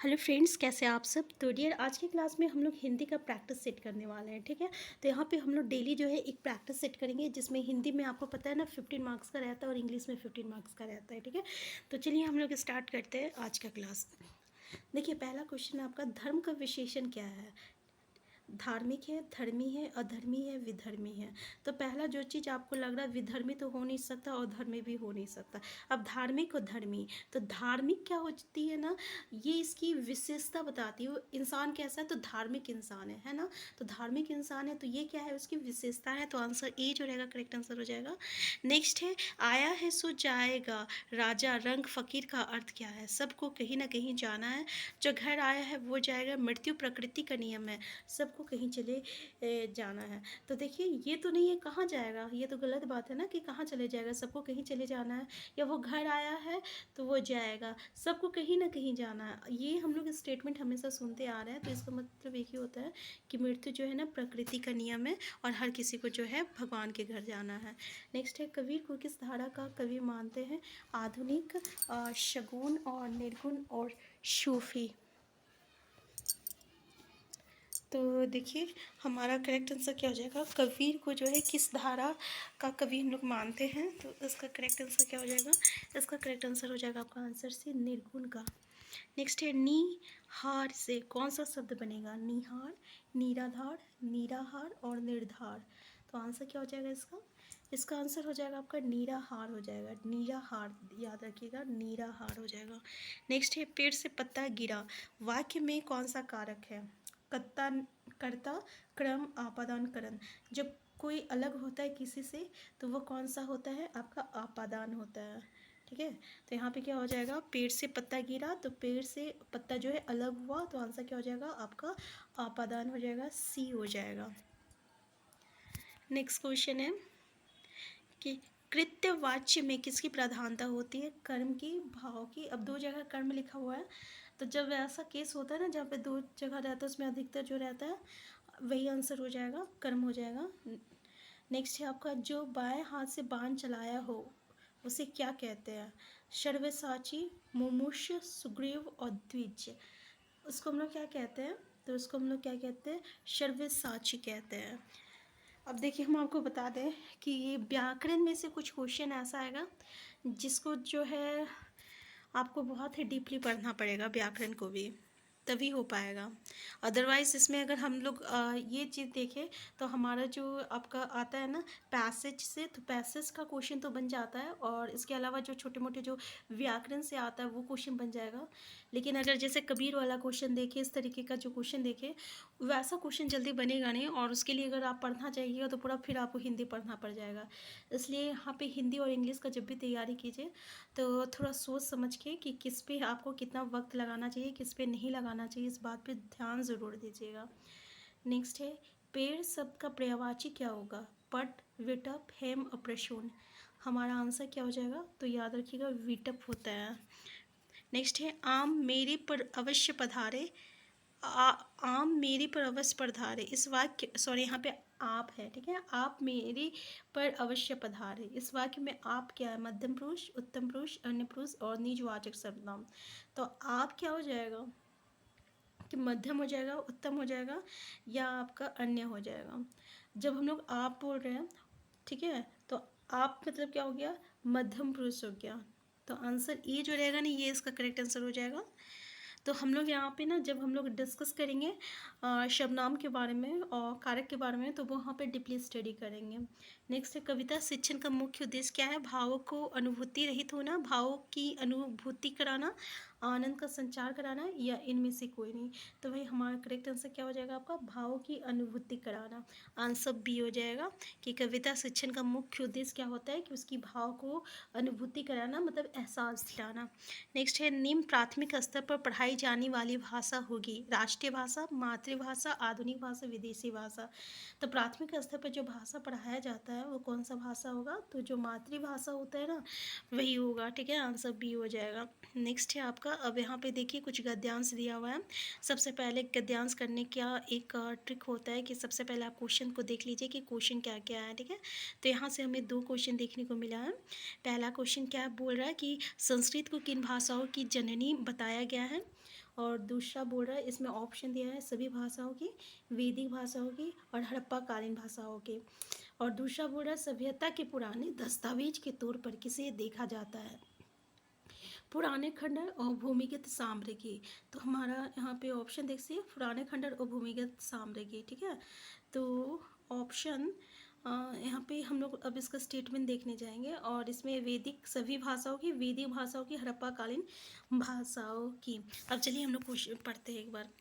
Hello friends, कैसे हैं आप सब। तो डियर, आज की क्लास में हम लोग हिंदी का प्रैक्टिस सेट करने वाले हैं। ठीक है, तो यहाँ पे हम लोग डेली जो है एक प्रैक्टिस सेट करेंगे, जिसमें हिंदी में आपको पता है ना 15 मार्क्स का रहता है और इंग्लिश में 15 मार्क्स का रहता है। ठीक है, तो चलिए हम लोग स्टार्ट करते हैं आज का क्लास। देखिए, पहला क्वेश्चन आपका, धर्म का विशेषण क्या है। धार्मिक है, धर्मी है, अधर्मी है, विधर्मी है। तो पहला जो चीज़ आपको लग रहा है, विधर्मी तो हो नहीं सकता और धर्मी भी हो नहीं सकता। अब धार्मिक और धर्मी, तो धार्मिक क्या होती है ना, ये इसकी विशेषता बताती है। वो इंसान कैसा है, तो धार्मिक इंसान है ना। तो धार्मिक इंसान है, तो ये क्या है, उसकी विशेषता है। तो आंसर ए जो रहेगा करेक्ट आंसर हो जाएगा। नेक्स्ट है, आया है सो जाएगा, राजा रंग फकीर का अर्थ क्या है। सबको कहीं ना कहीं जाना है, जो घर आया है वो जाएगा। मृत्यु प्रकृति का नियम है, सबको कहीं चले जाना है। तो देखिए, ये तो नहीं है कहाँ जाएगा, ये तो गलत बात है ना कि कहाँ चले जाएगा, सबको कहीं चले जाना है। या वो घर आया है तो वो जाएगा, सबको कहीं ना कहीं जाना है। ये हम लोग स्टेटमेंट हमेशा सुनते आ रहे हैं। तो इसका मतलब एक ही होता है कि मृत्यु जो है ना प्रकृति का नियम है और हर किसी को जो है भगवान के घर जाना है। नेक्स्ट है, कबीर को किस धारा का कवि मानते हैं। आधुनिक, शगुन और निर्गुण और सूफी। तो देखिए, हमारा करेक्ट आंसर क्या हो जाएगा। कबीर को जो है किस धारा का कवि हम लोग मानते हैं, तो इसका करेक्ट आंसर क्या हो जाएगा। इसका करेक्ट आंसर हो जाएगा आपका आंसर से निर्गुण का। नेक्स्ट है, नी हार से कौन सा शब्द बनेगा। निहार, निराधार, निराहार और निर्धार। तो आंसर क्या हो जाएगा इसका। इसका आंसर हो जाएगा आपका नीराहार हो जाएगा। नीराहार याद रखिएगा, नीराहार हो जाएगा। नेक्स्ट है, पेड़ से पत्ता गिरा, वाक्य में कौन सा कारक है। कत्ता, कर्ता, क्रम, आपादान, करण। जब कोई अलग होता है किसी से तो वो कौन सा होता है, आपका आपादान होता है। ठीक है, तो यहाँ पे क्या हो जाएगा, पेड़ से पत्ता गिरा, तो पेड़ से पत्ता जो है अलग हुआ, तो आंसर क्या हो जाएगा आपका आपादान हो जाएगा, सी हो जाएगा। नेक्स्ट क्वेश्चन है कि कृत्यवाच्य में किसकी प्रधानता होती है। कर्म की, भाव की। अब दो जगह कर्म लिखा हुआ है, तो जब ऐसा केस होता है ना जहाँ पे दो जगह रहता है, उसमें अधिकतर जो रहता है वही आंसर हो जाएगा, कर्म हो जाएगा। नेक्स्ट है आपका, जो बाएं हाथ से बाण चलाया हो उसे क्या कहते हैं। सर्वसाची, मुमुक्ष, सुग्रीव और द्विज। उसको हम लोग क्या कहते हैं, तो उसको हम लोग क्या कहते हैं, सर्वसाची कहते हैं। अब देखिए, हम आपको बता दें कि ये व्याकरण में से कुछ क्वेश्चन ऐसा आएगा जिसको जो है आपको बहुत ही डीपली पढ़ना पड़ेगा, व्याकरण को भी, तभी हो पाएगा। अदरवाइज़ इसमें अगर हम लोग ये चीज़ देखें तो हमारा जो आपका आता है ना पैसेज से, तो पैसेज का क्वेश्चन तो बन जाता है, और इसके अलावा जो छोटे मोटे जो व्याकरण से आता है वो क्वेश्चन बन जाएगा। लेकिन अगर जैसे कबीर वाला क्वेश्चन देखें, इस तरीके का जो क्वेश्चन देखें, वैसा क्वेश्चन जल्दी बनेगा नहीं, और उसके लिए अगर आप पढ़ना चाहिएगा तो पूरा फिर आपको हिंदी पढ़ना पड़ जाएगा। इसलिए यहाँ पे हिंदी और इंग्लिश का जब भी तैयारी कीजिए तो थोड़ा सोच समझ के कि किस पे आपको कितना वक्त लगाना चाहिए, किस पे नहीं लगाना चाहिए, इस बात पे ध्यान ज़रूर दीजिएगा। नेक्स्ट है, पेड़ शब्द का पर्यायवाची क्या होगा। पट, विटप, हेम, अप्रशून। हमारा आंसर क्या हो जाएगा, तो याद रखिएगा विटप होता है। नेक्स्ट है, आम मेरे पर अवश्य पधारे। आम मेरी पर अवश्य पधारे, इस वाक्य, सॉरी यहाँ पे आप है, ठीक है, आप मेरी पर अवश्य पधारे, इस वाक्य में आप क्या है, मध्यम पुरुष, उत्तम पुरुष, अन्य पुरुष और निजवाचक सर्वनाम। तो आप क्या हो जाएगा कि मध्यम हो जाएगा, उत्तम हो जाएगा, या आपका अन्य हो जाएगा। जब हम लोग आप बोल रहे हैं, ठीक है, तो आप मतलब क्या हो गया, मध्यम पुरुष हो गया। तो आंसर ये जो रहेगा ना, ये इसका करेक्ट आंसर हो जाएगा। तो हम लोग यहाँ पे ना जब हम लोग डिस्कस करेंगे शब्दनाम के बारे में और कारक के बारे में, तो वो वहाँ पे डीपली स्टडी करेंगे। नेक्स्ट है, कविता शिक्षण का मुख्य उद्देश्य क्या है। भावों को अनुभूति रहित होना, भावों की अनुभूति कराना, आनंद का संचार कराना, या इनमें से कोई नहीं। तो भाई हमारा करेक्ट आंसर क्या हो जाएगा आपका, भावों की अनुभूति कराना। आंसर बी हो जाएगा कि कविता शिक्षण का मुख्य उद्देश्य क्या होता है कि उसकी भाव को अनुभूति कराना, मतलब एहसास दिलाना। नेक्स्ट है, निम्न प्राथमिक स्तर पर पढ़ाई जाने वाली भाषा होगी। राष्ट्रीय भाषा, मातृभाषा, आधुनिक भाषा, विदेशी भाषा। तो प्राथमिक स्तर पर जो भाषा पढ़ाया जाता है वो कौन सा भाषा होगा, तो जो मातृभाषा होता है ना वही होगा। ठीक है, आंसर बी हो जाएगा। नेक्स्ट है आपका, अब यहाँ पे देखिए कुछ गद्यांश दिया हुआ है। सबसे पहले गद्यांश करने का एक ट्रिक होता है कि सबसे पहले आप क्वेश्चन को देख लीजिए कि क्वेश्चन क्या क्या है। ठीक है, तो यहाँ से हमें दो क्वेश्चन देखने को मिला है। पहला क्वेश्चन क्या बोल रहा है कि संस्कृत को किन भाषाओं की जननी बताया गया है, और दूसरा बोल रहा है, इसमें ऑप्शन दिया है सभी भाषाओं की, वैदिक भाषाओं की और हड़प्पा कालीन भाषाओं की। और दूसरा बोल रहा है सभ्यता के पुराने दस्तावेज के तौर पर किसे देखा जाता है, पुराने खंडर और भूमिगत साम्राज्य। तो हमारा यहाँ पे ऑप्शन देखिए, पुराने खंडर और भूमिगत साम्राज्य, ठीक है। तो ऑप्शन यहाँ पे हम लोग अब इसका स्टेटमेंट देखने जाएंगे, और इसमें वैदिक सभी भाषाओं की, वैदिक भाषाओं की, हड़प्पा कालीन भाषाओं की। अब चलिए हम लोग क्वेश्चन पढ़ते हैं एक बार।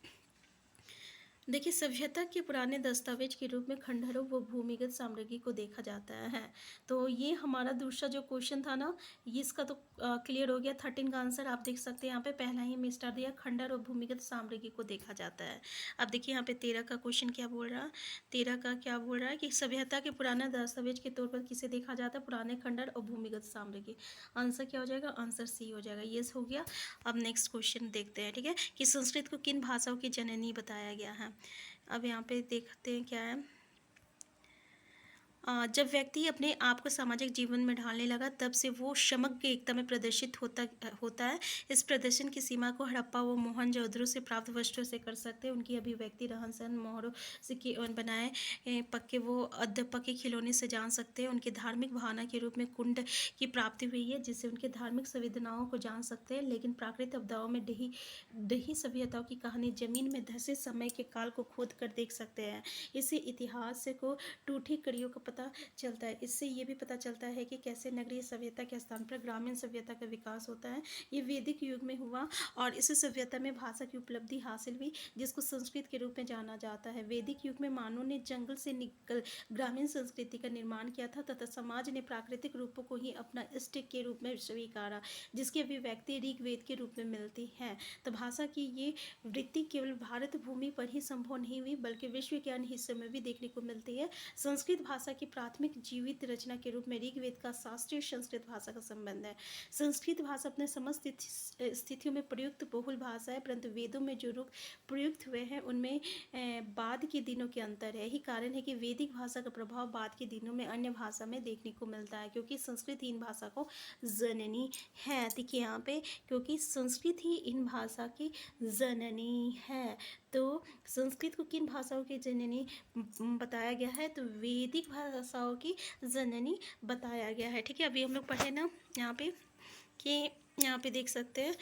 देखिए, सभ्यता के पुराने दस्तावेज के रूप में खंडहरों व भूमिगत साम्राज्य को देखा जाता है। तो ये हमारा दूसरा जो क्वेश्चन था ना, ये इसका तो क्लियर हो गया। 13 का आंसर आप देख सकते हैं, यहाँ पे पहला ही में स्टार दिया, खंडहर और भूमिगत साम्राज्य को देखा जाता है। अब देखिए यहाँ पे 13 का क्वेश्चन क्या बोल रहा है, 13 का क्या बोल रहा है कि सभ्यता के पुराना दस्तावेज के तौर पर किसे देखा जाता है, पुराने खंडहर और भूमिगत साम्राज्य। आंसर क्या हो जाएगा, आंसर सी हो जाएगा। ये हो गया। अब नेक्स्ट क्वेश्चन देखते हैं, ठीक है, कि संस्कृत को किन भाषाओं की जननी बताया गया है। अब यहाँ पे देखते हैं क्या है। जब व्यक्ति अपने आप को सामाजिक जीवन में ढालने लगा, तब से वो समग्र एकता में प्रदर्शित होता है। इस प्रदर्शन की सीमा को हड़प्पा व मोहनजोदड़ो से प्राप्त वस्त्रों से कर सकते हैं। उनकी अभिव्यक्ति रहन सहन, मोहरों से बनाए पक्के वो पक्के खिलौने से जान सकते हैं। उनकी धार्मिक भावना के रूप में कुंड की प्राप्ति हुई है, जिससे उनके धार्मिक संवेदनाओं को जान सकते हैं। लेकिन प्राकृतिक आपदाओं में डही सभ्यताओं की कहानी जमीन में धंसे समय के काल को खोद कर देख सकते हैं। इसी इतिहास को टूटी कड़ियों का पता चलता है। इससे ये भी पता चलता है कि कैसे नगरीय सभ्यता के स्थान पर ग्रामीण सभ्यता का विकास होता है। ये वैदिक युग में हुआ, और इस सभ्यता में भाषा की उपलब्धि हासिल हुई, जिसको संस्कृत के रूप में जाना जाता है। वैदिक युग में मानव ने जंगल से निकल ग्रामीण संस्कृति का निर्माण किया था, तथा समाज ने प्राकृतिक रूपों को ही अपना इष्ट के रूप में स्वीकारा, जिसकी अभिव्यक्ति ऋग्वेद के रूप में मिलती है। तो भाषा की ये वृत्ति केवल भारत भूमि पर ही संभव नहीं हुई, बल्कि विश्व के अन्य हिस्सों में भी देखने को मिलती है। संस्कृत भाषा की प्राथमिक जीवित रचना के रूप में ऋग्वेद का शास्त्रीय संस्कृत भाषा का संबंध है। संस्कृत भाषा अपने समस्त स्थितियों में प्रयुक्त बहुल भाषा है, परंतु वेदों में जो रूप प्रयुक्त हुए हैं उनमें बाद के दिनों के अंतर है। यही कारण है कि वैदिक भाषा का प्रभाव बाद के दिनों में अन्य भाषा में देखने को मिलता है, क्योंकि संस्कृत इन भाषा को जननी है। देखिए यहाँ पे, क्योंकि संस्कृत ही इन भाषा की जननी है। तो संस्कृत को किन भाषाओं की जननी बताया गया है, तो वैदिक भाषाओं की जननी बताया गया है। ठीक है, अभी हम लोग पढ़े ना यहाँ पे, कि यहाँ पे देख सकते हैं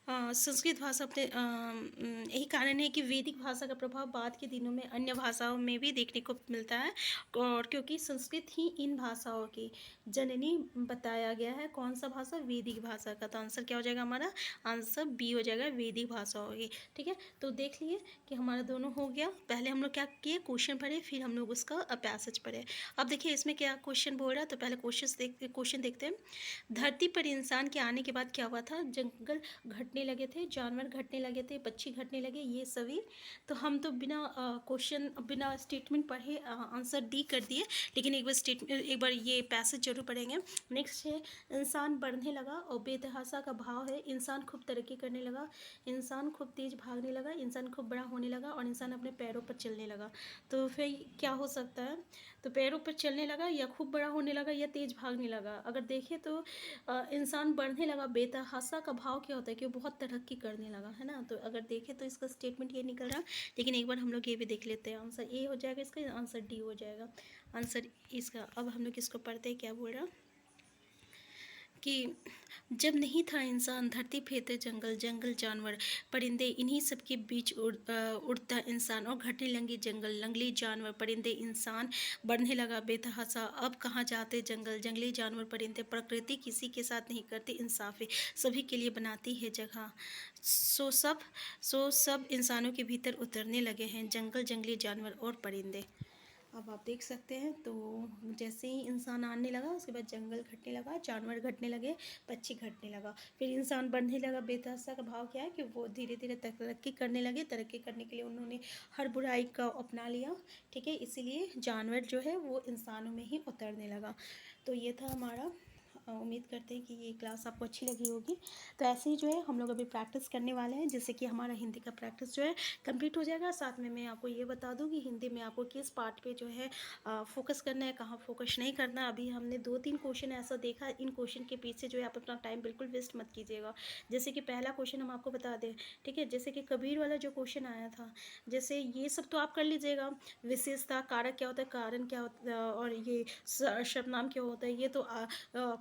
संस्कृत भाषा अपने यही कारण है कि वैदिक भाषा का प्रभाव बाद के दिनों में अन्य भाषाओं में भी देखने को मिलता है, और क्योंकि संस्कृत ही इन भाषाओं की जननी बताया गया है। कौन सा भाषा, वैदिक भाषा का। तो आंसर क्या हो जाएगा, हमारा आंसर बी हो जाएगा, वैदिक भाषा होगी। ठीक है, तो देख लिए कि हमारा दोनों हो गया। पहले हम लोग क्या किए, क्वेश्चन पढ़े, फिर हम लोग उसका पैसेज पढ़े। अब देखिए इसमें क्या क्वेश्चन बोल रहा है, तो पहले क्वेश्चन देखते हैं। धरती पर इंसान के आने के बाद क्या हुआ था, जंगल घटने लगे थे, जानवर घटने लगे थे, पक्षी घटने लगे, ये सभी। तो हम तो बिना क्वेश्चन बिना स्टेटमेंट पढ़े आंसर डी कर दिए, लेकिन एक बार ये पैसेज जरूर पढ़ेंगे। नेक्स्ट है, इंसान बढ़ने लगा और बेतहाशा का भाव है। इंसान खूब तरक्की करने लगा, इंसान खूब तेज भागने लगा, इंसान खूब बड़ा होने लगा, और इंसान अपने पैरों पर चलने लगा। तो फिर क्या हो सकता है, तो पैरों पर चलने लगा, या खूब बड़ा होने लगा, या तेज भागने लगा। अगर देखें तो इंसान बढ़ने लगा, बेतहाशा का भाव क्या होता है कि वो बहुत तरक्की करने लगा, है ना। तो अगर देखें तो इसका स्टेटमेंट ये निकल रहा, लेकिन एक बार हम लोग ये भी देख लेते हैं। आंसर ए हो जाएगा इसका, आंसर डी हो जाएगा आंसर इसका। अब हम लोग इसको पढ़ते हैं, क्या बोल रहा कि जब नहीं था इंसान, धरती फेरते जंगल, जंगल जानवर परिंदे, इन्हीं सब के बीच उड़ता इंसान, और घटने लगे जंगल, जंगली जानवर परिंदे, इंसान बढ़ने लगा बेतहाशा। अब कहाँ जाते जंगल, जंगली जानवर परिंदे। प्रकृति किसी के साथ नहीं करती इंसाफी, सभी के लिए बनाती है जगह। सो सब इंसानों के भीतर उतरने लगे हैं, जंगल, जंगली जानवर और परिंदे। अब आप देख सकते हैं, तो जैसे ही इंसान आने लगा, उसके बाद जंगल घटने लगा, जानवर घटने लगे, पक्षी घटने लगा, फिर इंसान बढ़ने लगा। बेतहाशा का भाव क्या है कि वो धीरे धीरे तरक्की करने लगे। तरक्की करने के लिए उन्होंने हर बुराई का अपना लिया, ठीक है, इसीलिए जानवर जो है वो इंसानों में ही उतरने लगा। तो ये था हमारा उम्मीद करते हैं कि ये क्लास आपको अच्छी लगी होगी। तो ऐसे ही जो है हम लोग अभी प्रैक्टिस करने वाले हैं, जिससे कि हमारा हिंदी का प्रैक्टिस जो है कंप्लीट हो जाएगा। साथ में मैं आपको ये बता दूँ कि हिंदी में आपको किस पार्ट पे जो है फोकस करना है, कहाँ फोकस नहीं करना। अभी हमने 2-3 क्वेश्चन ऐसा देखा, इन क्वेश्चन के पीछे जो है आप अपना टाइम बिल्कुल वेस्ट मत कीजिएगा। जैसे कि पहला क्वेश्चन हम आपको बता दें, ठीक है, जैसे कि कबीर वाला जो क्वेश्चन आया था, जैसे ये सब तो आप कर लीजिएगा। विशेषता, कारक क्या होता है, कारण क्या होता है, और ये सर्वनाम क्या होता है, ये तो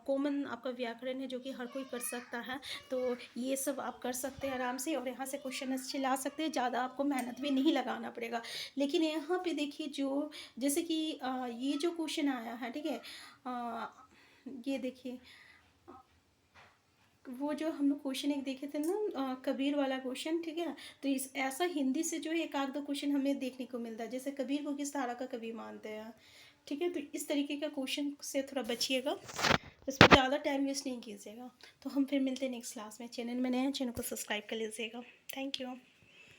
कॉमन आपका व्याकरण है जो कि हर कोई कर सकता है। तो ये सब आप कर सकते हैं आराम से, और यहाँ से क्वेश्चन अच्छे ला सकते हैं, ज़्यादा आपको मेहनत भी नहीं लगाना पड़ेगा। लेकिन यहाँ पे देखिए, जो जैसे कि ये जो क्वेश्चन आया है, ठीक है, ये देखिए, वो जो हम लोग क्वेश्चन एक देखे थे ना, कबीर वाला क्वेश्चन, ठीक है। तो इस ऐसा हिंदी से जो है एक आध दो क्वेश्चन हमें देखने को मिलता है, जैसे कबीर को किस धारा का कवि मानते हैं, ठीक है। तो इस तरीके का क्वेश्चन से थोड़ा बचिएगा, इसमें ज़्यादा टाइम वेस्ट नहीं कीजिएगा। तो हम फिर मिलते हैं नेक्स्ट क्लास में। चैनल में नए हैं, चैनल को सब्सक्राइब कर लीजिएगा। Thank you.